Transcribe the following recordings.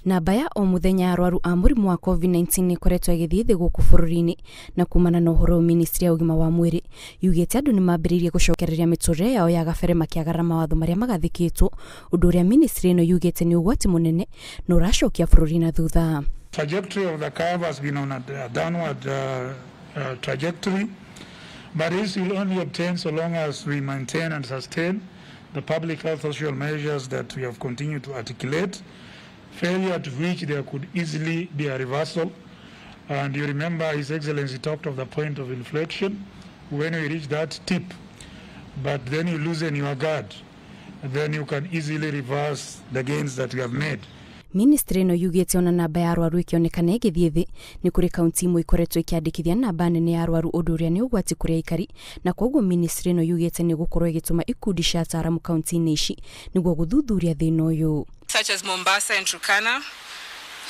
Namba ya o muthenya arwaru a murimu wa COVID-19 ni koretwo igithii thi guku bururi-ini na kumana na uhoro ministry ya ugima wa mwiri yugite andu ni mambiririe gucokereria miturire yao ya gabere makiagara mawatho maria magathikitwo undu uria ministry ino yugite ni ugwati munene no racokia bururi na thutha. Trajectory of the curve has been on a downward trajectory, but this will only obtain so long as we maintain and sustain the public health social measures that we have continued to articulate, failure to which there could easily be a reversal. And you remember His Excellency talked of the point of inflection. When we reach that tip, but then you loosen your guard, then you can easily reverse the gains that we have made. Ministry no yugite ona namba ya arwaru ikionekana igithii thi ni kuri kaunti imwe ikoretwo ikiandikithia namba nene ya arwaru undu uria ni ugwati kuri aikari na koguo ministry no yugite ni gukorwo igituma ikundi cia ataramu kaunti-ini ici niguo guthuthuria thina uyu. Such as Mombasa and Turkana,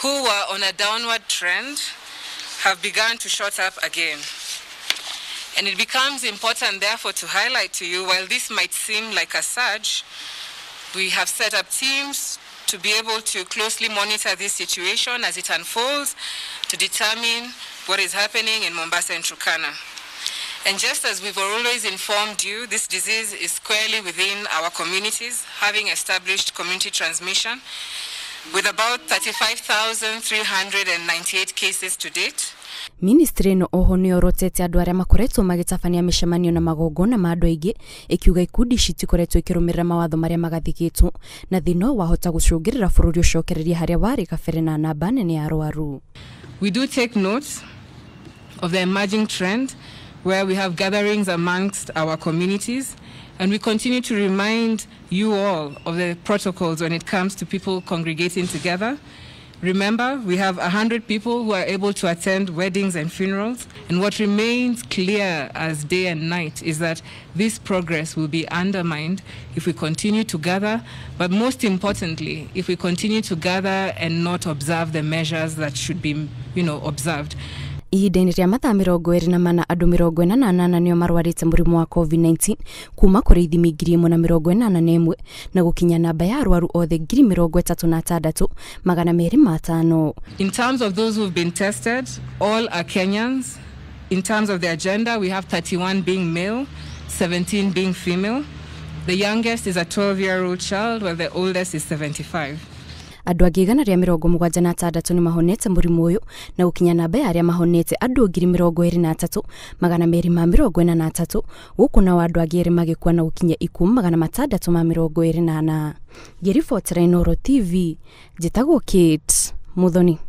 who were on a downward trend, have begun to shot up again. And it becomes important therefore to highlight to you, while this might seem like a surge, we have set up teams to be able to closely monitor this situation as it unfolds to determine what is happening in Mombasa and Turkana. And just as we've always informed you, this disease is squarely within our communities, having established community transmission with about 35,398 cases to date. Ministry no oho ni orotete andu aria makoretwo magitabania mishemanio na magongona ma andu aingi ikiuga ikundi citikoretwo ikirumirira mawatho maria magathikitwo na thino wahota gucungirira bururi ucokereria haria wari gabere na namba nene ya arwaru. We do take note of the emerging trend where we have gatherings amongst our communities, and we continue to remind you all of the protocols when it comes to people congregating together. Remember, we have 100 people who are able to attend weddings and funerals, and what remains clear as day and night is that this progress will be undermined if we continue to gather, but most importantly, if we continue to gather and not observe the measures that should be, observed. Ihinda-ini ria mathaa 24 andu 48 nio marwarite murimu wa COVID-19 kuma kuri ithimi 1,081 na gukinya namba ya arwaru othe 36,205. In terms of those who have been tested, all are Kenyans. In terms of the agenda, we have 31 being male, 17 being female. The youngest is a 12-year-old child, while the oldest is 75. Andu angi 176 ni mahonete murimu uyu na gukinya namba ya aria mahonete andu 23,243 guku na andu angi magikua na gukinya 10,624. Ngiribotera Inoro TV, njitagwo Kate Muthoni.